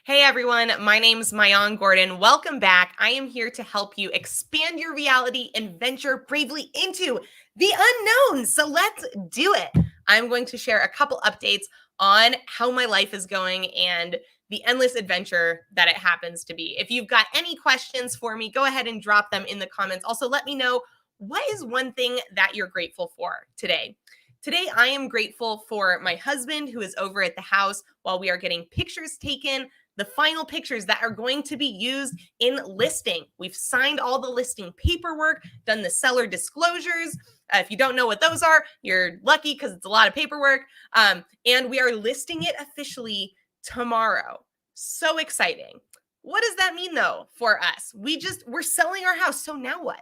Hey everyone, my name's Mayan Gordon. Welcome back. I am here to help you expand your reality and venture bravely into the unknown. So let's do it. I'm going to share a couple updates on how my life is going and the endless adventure that it happens to be. If you've got any questions for me, go ahead and drop them in the comments. Also, let me know what is one thing that you're grateful for today. Today, I am grateful for my husband who is over at the house while we are getting pictures taken, the final pictures that are going to be used in listing. We've signed all the listing paperwork, done the seller disclosures. If you don't know what those are, you're lucky because it's a lot of paperwork. And we are listing it officially tomorrow. So exciting. What does that mean though for us? We're selling our house. So now what?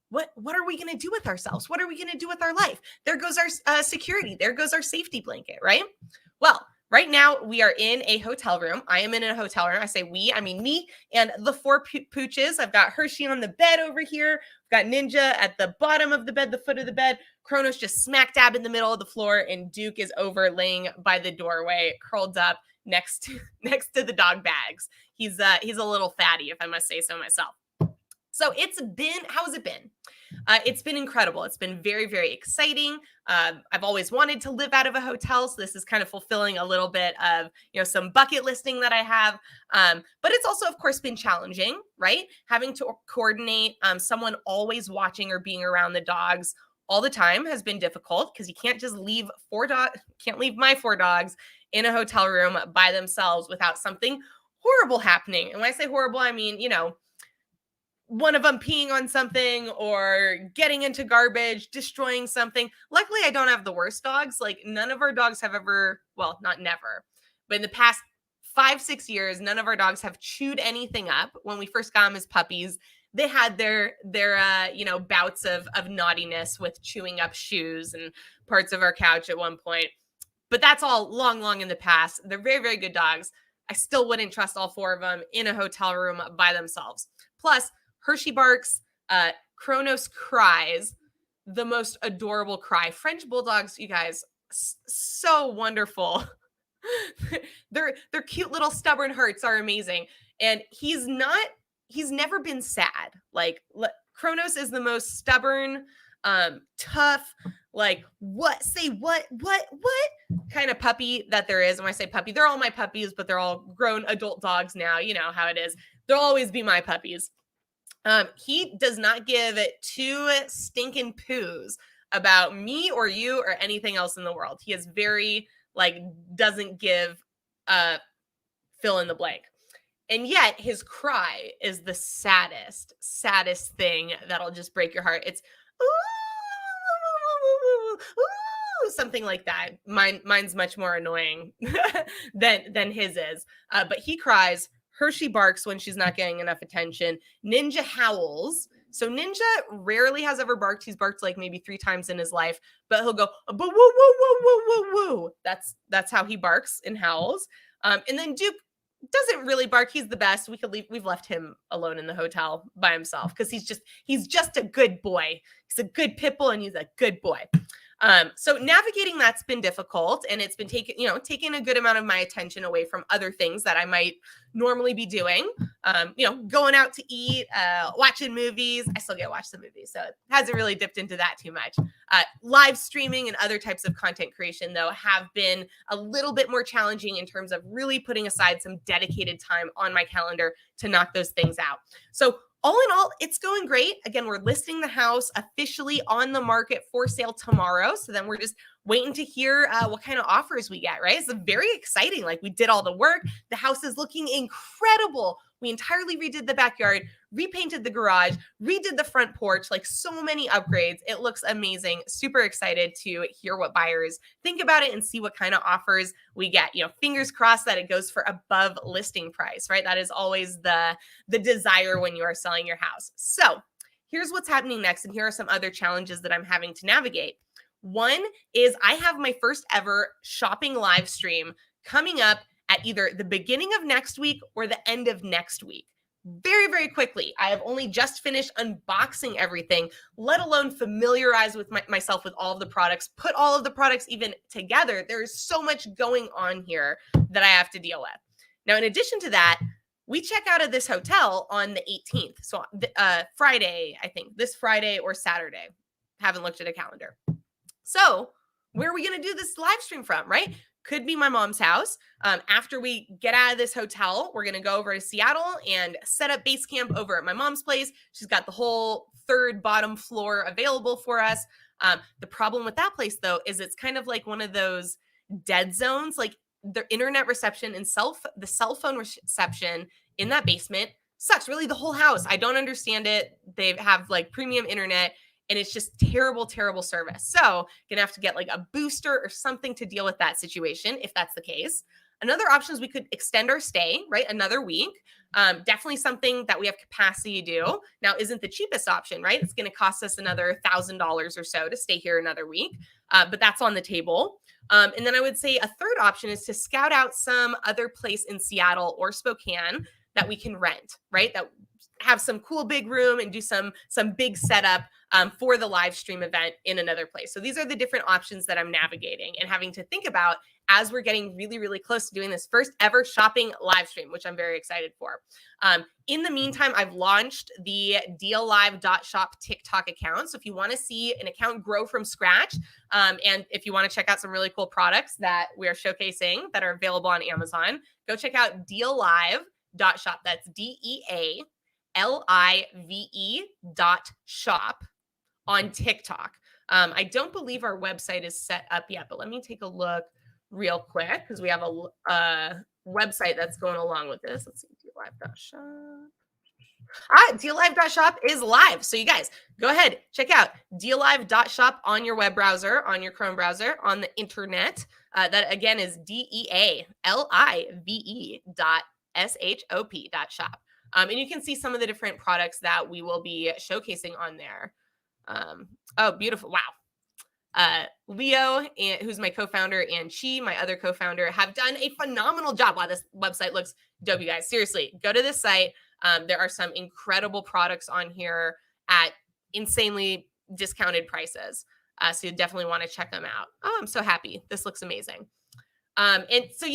What are we going to do with ourselves? What are we going to do with our life? There goes our security. There goes our safety blanket, right? Well, right now we are in a hotel room. I am in a hotel room. I say we, I mean me and the four pooches. I've got Hershey on the bed over here. I've got Ninja at the bottom of the bed, the foot of the bed. Kronos just smack dab in the middle of the floor, and Duke is over laying by the doorway, curled up next to the dog bags. He's a little fatty, if I must say so myself. So how has it been? It's been incredible. It's been very, very exciting. I've always wanted to live out of a hotel, so this is kind of fulfilling a little bit of, some bucket listing that I have. But it's also, of course, been challenging, right? Having to coordinate someone always watching or being around the dogs all the time has been difficult because you can't just leave can't leave my four dogs in a hotel room by themselves without something horrible happening. And when I say horrible, I mean, one of them peeing on something or getting into garbage, destroying something. Luckily, I don't have the worst dogs. Like none of our dogs have ever, well, not never, but in the past 5-6 years, none of our dogs have chewed anything up. When we first got them as puppies, they had their bouts of naughtiness with chewing up shoes and parts of our couch at one point. But that's all long in the past. They're very, very good dogs. I still wouldn't trust all four of them in a hotel room by themselves. Plus, Hershey barks, Kronos cries, the most adorable cry. French bulldogs, you guys, so wonderful. Their cute little stubborn hearts are amazing. And he's never been sad. Like Kronos is the most stubborn, tough, like what kind of puppy that there is. And when I say puppy, they're all my puppies, but they're all grown adult dogs now. You know how it is. They'll always be my puppies. He does not give two stinking poos about me or you or anything else in the world. He is very, doesn't give fill in the blank. And yet his cry is the saddest thing that'll just break your heart. It's ooh, something like that. Mine's much more annoying than his is. But he cries. Hershey barks when she's not getting enough attention. Ninja howls. So Ninja rarely has ever barked. He's barked like maybe 3 times in his life, but he'll go, woo, woo, woo, woo, woo, woo. That's how he barks and howls. And then Duke doesn't really bark. He's the best. We've left him alone in the hotel by himself because he's just a good boy. He's a good pit bull and he's a good boy. So navigating that's been difficult, and it's been taking a good amount of my attention away from other things that I might normally be doing. Going out to eat, watching movies. I still get to watch the movies, so it hasn't really dipped into that too much. Live streaming and other types of content creation, though, have been a little bit more challenging in terms of really putting aside some dedicated time on my calendar to knock those things out. So all in all, it's going great. Again, we're listing the house officially on the market for sale tomorrow. So then we're just waiting to hear what kind of offers we get, right? It's very exciting. Like we did all the work. The house is looking incredible. We entirely redid the backyard, repainted the garage, redid the front porch, like so many upgrades. It looks amazing. Super excited to hear what buyers think about it and see what kind of offers we get. Fingers crossed that it goes for above listing price, right? That is always the desire when you are selling your house. So here's what's happening next. And here are some other challenges that I'm having to navigate. One is I have my first ever shopping live stream coming up at either the beginning of next week or the end of next week. Very, very quickly. I have only just finished unboxing everything, let alone familiarize with myself with all of the products, put all of the products even together. There's so much going on here that I have to deal with. Now, in addition to that, we check out of this hotel on the 18th. So Friday, I think, this Friday or Saturday. Haven't looked at a calendar. So where are we going to do this live stream from, right? Could be my mom's house. After we get out of this hotel, we're going to go over to Seattle and set up base camp over at my mom's place. She's got the whole third bottom floor available for us. The problem with that place, though, is it's kind of like one of those dead zones. Like the internet reception and the cell phone reception in that basement sucks. Really, the whole house. I don't understand it. They have like premium internet, and it's just terrible, terrible service. So gonna have to get like a booster or something to deal with that situation if that's the case. Another option is we could extend our stay, right? Another week. Definitely something that we have capacity to do. Now, isn't the cheapest option, right? It's going to cost us another $1,000 or so to stay here another week, but that's on the table. And then I would say a third option is to scout out some other place in Seattle or Spokane that we can rent, right? That have some cool big room and do some big setup for the live stream event in another place. So these are the different options that I'm navigating and having to think about as we're getting really, really close to doing this first ever shopping live stream, which I'm very excited for. In the meantime, I've launched the DLive.shop TikTok account. So if you want to see an account grow from scratch, and if you want to check out some really cool products that we are showcasing that are available on Amazon, go check out DLive.shop. That's DEALIVE.shop on TikTok. I don't believe our website is set up yet, but let me take a look real quick because we have a website that's going along with this. Let's see, DLive.shop. DLive.shop is live. So you guys, go ahead, check out DLive.shop on your web browser, on your Chrome browser, on the internet. That again is DEALIVE.shop. And you can see some of the different products that we will be showcasing on there. Oh, beautiful. Wow. Leo, who's my co-founder, and Chi, my other co-founder, have done a phenomenal job. Wow, this website looks dope, you guys. Seriously, go to this site. There are some incredible products on here at insanely discounted prices. So you definitely want to check them out. Oh, I'm so happy. This looks amazing. And so,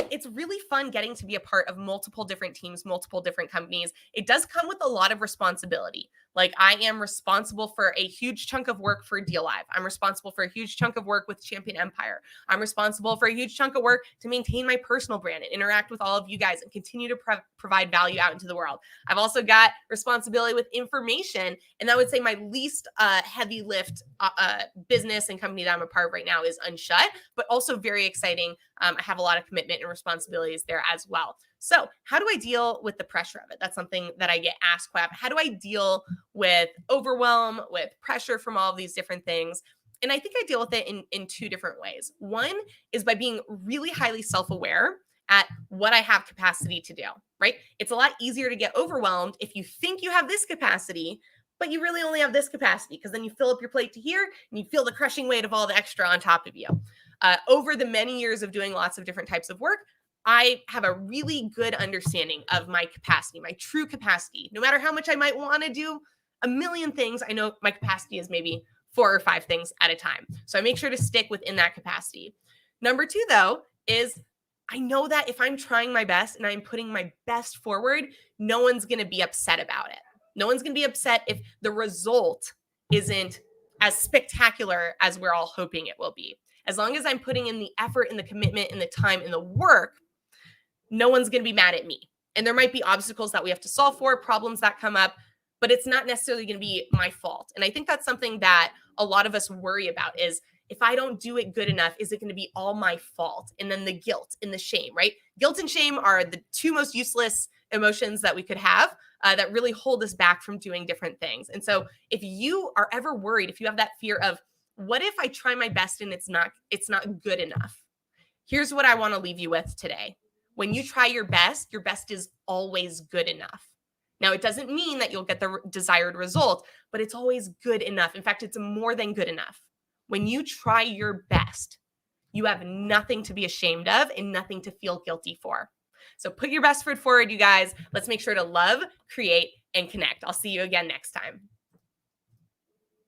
it's really fun getting to be a part of multiple different teams, multiple different companies. It does come with a lot of responsibility. Like I am responsible for a huge chunk of work for DLive. I'm responsible for a huge chunk of work with Champion Empire. I'm responsible for a huge chunk of work to maintain my personal brand and interact with all of you guys and continue to provide value out into the world. I've also got responsibility with information. And I would say my least heavy lift business and company that I'm a part of right now is Unshut, but also very exciting. I have a lot of commitment and responsibilities there as well. So how do I deal with the pressure of it? That's something that I get asked quite often. How do I deal with overwhelm, with pressure from all of these different things? And I think I deal with it in two different ways. One is by being really highly self-aware at what I have capacity to do, right? It's a lot easier to get overwhelmed if you think you have this capacity, but you really only have this capacity, because then you fill up your plate to here and you feel the crushing weight of all the extra on top of you. Over the many years of doing lots of different types of work, I have a really good understanding of my capacity, my true capacity. No matter how much I might want to do a million things, I know my capacity is maybe 4 or 5 things at a time. So I make sure to stick within that capacity. Number 2, though, is I know that if I'm trying my best and I'm putting my best forward, no one's going to be upset about it. No one's going to be upset if the result isn't as spectacular as we're all hoping it will be. As long as I'm putting in the effort and the commitment and the time and the work, no one's going to be mad at me. And there might be obstacles that we have to solve for, problems that come up, but it's not necessarily going to be my fault. And I think that's something that a lot of us worry about is, if I don't do it good enough, is it going to be all my fault? And then the guilt and the shame, right? Guilt and shame are the 2 most useless emotions that we could have that really hold us back from doing different things. And so if you are ever worried, if you have that fear of, what if I try my best and it's not good enough? Here's what I want to leave you with today. When you try your best is always good enough. Now, it doesn't mean that you'll get the desired result, but it's always good enough. In fact, it's more than good enough. When you try your best, you have nothing to be ashamed of and nothing to feel guilty for. So put your best foot forward, you guys. Let's make sure to love, create, and connect. I'll see you again next time.